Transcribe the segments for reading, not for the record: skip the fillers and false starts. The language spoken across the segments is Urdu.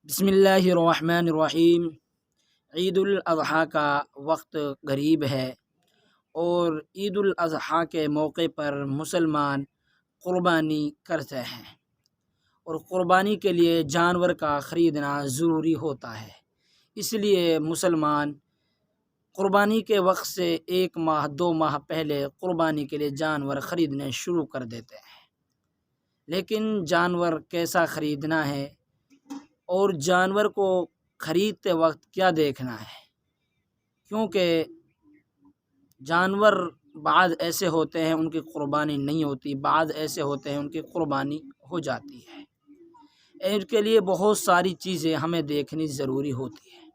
بسم اللہ الرحمن الرحیم۔ عید الاضحیٰ کا وقت قریب ہے اور عید الاضحیٰ کے موقع پر مسلمان قربانی کرتے ہیں اور قربانی کے لیے جانور کا خریدنا ضروری ہوتا ہے۔ اس لیے مسلمان قربانی کے وقت سے 1 ماہ 2 ماہ پہلے قربانی کے لیے جانور خریدنے شروع کر دیتے ہیں۔ لیکن جانور کیسا خریدنا ہے اور جانور کو خریدتے وقت کیا دیکھنا ہے، کیونکہ جانور بعض ایسے ہوتے ہیں ان کی قربانی نہیں ہوتی، بعض ایسے ہوتے ہیں ان کی قربانی ہو جاتی ہے۔ ان کے لیے بہت ساری چیزیں ہمیں دیکھنی ضروری ہوتی ہے،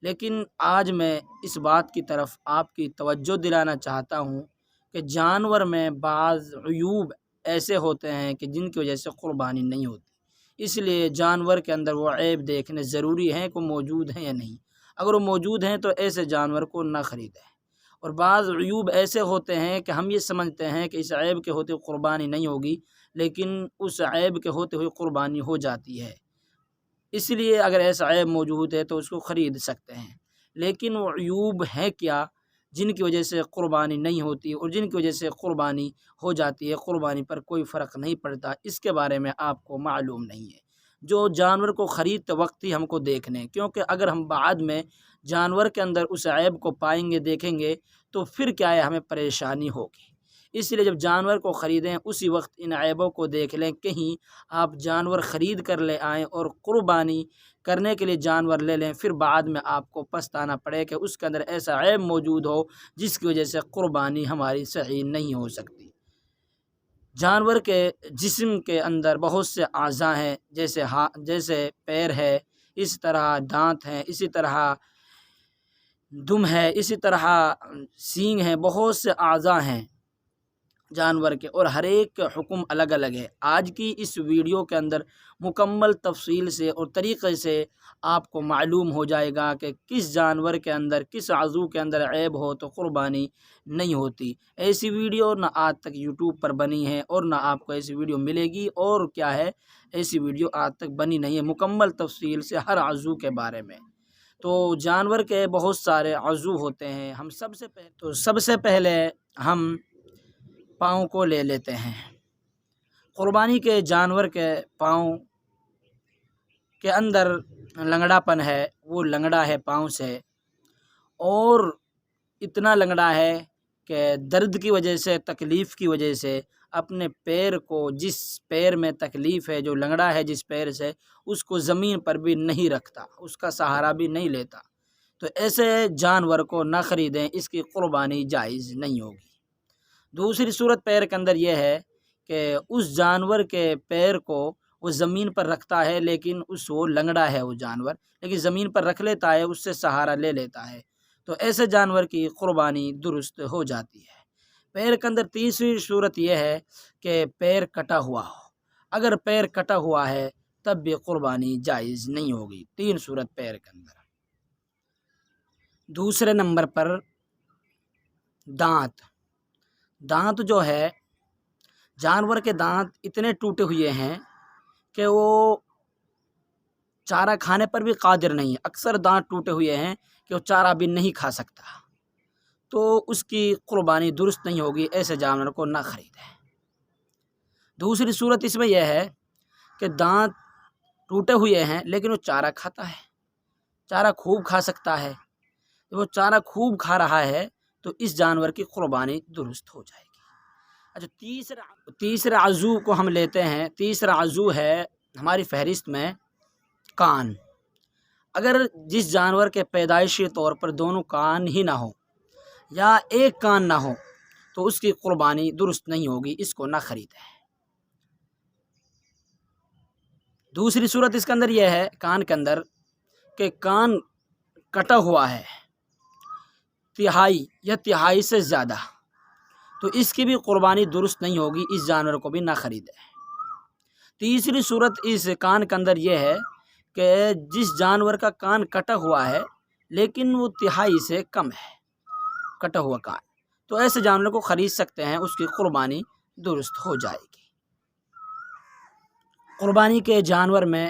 لیکن آج میں اس بات کی طرف آپ کی توجہ دلانا چاہتا ہوں کہ جانور میں بعض عیوب ایسے ہوتے ہیں کہ جن کی وجہ سے قربانی نہیں ہوتی۔ اس لیے جانور کے اندر وہ عیب دیکھنے ضروری ہیں کہ موجود ہیں یا نہیں۔ اگر وہ موجود ہیں تو ایسے جانور کو نہ خریدیں۔ اور بعض عیوب ایسے ہوتے ہیں کہ ہم یہ سمجھتے ہیں کہ اس عیب کے ہوتے قربانی نہیں ہوگی، لیکن اس عیب کے ہوتے ہوئے قربانی ہو جاتی ہے۔ اس لیے اگر ایسا عیب موجود ہے تو اس کو خرید سکتے ہیں، لیکن وہ عیوب ہیں کیا جن کی وجہ سے قربانی نہیں ہوتی اور جن کی وجہ سے قربانی ہو جاتی ہے، قربانی پر کوئی فرق نہیں پڑتا، اس کے بارے میں آپ کو معلوم نہیں ہے۔ جو جانور کو خریدتے وقت ہی ہم کو دیکھنے، کیونکہ اگر ہم بعد میں جانور کے اندر اس عیب کو پائیں گے دیکھیں گے تو پھر کیا ہے، ہمیں پریشانی ہوگی۔ اس لیے جب جانور کو خریدیں اسی وقت ان عیبوں کو دیکھ لیں، کہیں آپ جانور خرید کر لے آئیں اور قربانی کرنے کے لیے جانور لے لیں، پھر بعد میں آپ کو پچھتانا پڑے کہ اس کے اندر ایسا عیب موجود ہو جس کی وجہ سے قربانی ہماری صحیح نہیں ہو سکتی۔ جانور کے جسم کے اندر بہت سے اعضاء ہیں، جیسے پیر ہے، اسی طرح دانت ہیں، اسی طرح دم ہے، اسی طرح سینگ ہیں، بہت سے اعضاء ہیں جانور کے، اور ہر ایک کا حکم الگ الگ ہے۔ آج کی اس ویڈیو کے اندر مکمل تفصیل سے اور طریقے سے آپ کو معلوم ہو جائے گا کہ کس جانور کے اندر، کس عضو کے اندر عیب ہو تو قربانی نہیں ہوتی۔ ایسی ویڈیو نہ آج تک یوٹیوب پر بنی ہے اور نہ آپ کو ایسی ویڈیو ملے گی، اور کیا ہے، ایسی ویڈیو آج تک بنی نہیں ہے مکمل تفصیل سے ہر عضو کے بارے میں۔ تو جانور کے بہت سارے عضو ہوتے ہیں۔ ہم سب سے پہلے ہم پاؤں کو لے لیتے ہیں۔ قربانی کے جانور کے پاؤں کے اندر لنگڑا پن ہے، وہ لنگڑا ہے پاؤں سے، اور اتنا لنگڑا ہے کہ درد کی وجہ سے، تکلیف کی وجہ سے اپنے پیر کو، جس پیر میں تکلیف ہے، جو لنگڑا ہے جس پیر سے، اس کو زمین پر بھی نہیں رکھتا، اس کا سہارا بھی نہیں لیتا، تو ایسے جانور کو نہ خریدیں، اس کی قربانی جائز نہیں ہوگی۔ دوسری صورت پیر کے اندر یہ ہے کہ اس جانور کے پیر کو وہ زمین پر رکھتا ہے، لیکن وہ لنگڑا ہے وہ جانور، لیکن زمین پر رکھ لیتا ہے، اس سے سہارا لے لیتا ہے، تو ایسے جانور کی قربانی درست ہو جاتی ہے۔ پیر کے اندر تیسری صورت یہ ہے کہ پیر کٹا ہوا ہو۔ اگر پیر کٹا ہوا ہے تب بھی قربانی جائز نہیں ہوگی۔ 3 صورت پیر کے اندر۔ دوسرے نمبر پر دانت جو ہے، جانور کے دانت اتنے ٹوٹے ہوئے ہیں کہ وہ چارہ کھانے پر بھی قادر نہیں ہے۔ اکثر دانت ٹوٹے ہوئے ہیں کہ وہ چارہ بھی نہیں کھا سکتا، تو اس کی قربانی درست نہیں ہوگی، ایسے جانور کو نہ خریدیں۔ دوسری صورت اس میں یہ ہے کہ دانت ٹوٹے ہوئے ہیں لیکن وہ چارہ کھاتا ہے، چارہ خوب کھا سکتا ہے، جب وہ چارہ خوب کھا رہا ہے تو اس جانور کی قربانی درست ہو جائے گی۔ اچھا، تیسرا عضو کو ہم لیتے ہیں۔ تیسرا عضو ہے ہماری فہرست میں کان۔ اگر جس جانور کے پیدائشی طور پر دونوں کان ہی نہ ہو یا ایک کان نہ ہو تو اس کی قربانی درست نہیں ہوگی، اس کو نہ خریدیں۔ دوسری صورت اس کے اندر یہ ہے، کان کے اندر، کہ کان کٹا ہوا ہے تہائی یا تہائی سے زیادہ، تو اس کی بھی قربانی درست نہیں ہوگی، اس جانور کو بھی نہ خریدیں۔ تیسری صورت اس کان کے اندر یہ ہے کہ جس جانور کا کان کٹا ہوا ہے لیکن وہ تہائی سے کم ہے، کٹا ہوا کان، تو ایسے جانور کو خرید سکتے ہیں، اس کی قربانی درست ہو جائے گی۔ قربانی کے جانور میں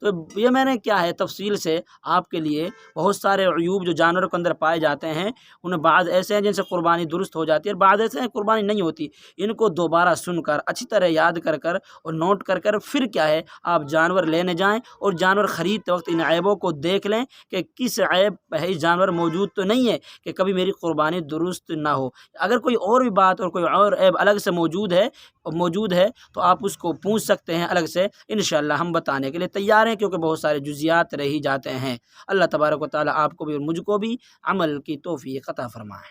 تو یہ میں نے کیا ہے تفصیل سے آپ کے لیے بہت سارے عیوب جو جانوروں کے اندر پائے جاتے ہیں، ان بعض ایسے ہیں جن سے قربانی درست ہو جاتی ہے، اور بعض ایسے ہیں قربانی نہیں ہوتی۔ ان کو دوبارہ سن کر اچھی طرح یاد کر کر اور نوٹ کر کر پھر کیا ہے آپ جانور لینے جائیں، اور جانور خریدتے وقت ان عیبوں کو دیکھ لیں کہ کس عیب ہے، اس جانور موجود تو نہیں ہے کہ کبھی میری قربانی درست نہ ہو۔ اگر کوئی اور بھی بات اور کوئی اور عیب الگ سے موجود ہے تو آپ اس کو پوچھ سکتے ہیں الگ سے، انشاءاللہ ہم بتانے کے لیے تیار ہیں، کیونکہ بہت سارے جزیات رہ ہی جاتے ہیں۔ اللہ تبارک و تعالی آپ کو بھی اور مجھ کو بھی عمل کی توفیق عطا فرمائے۔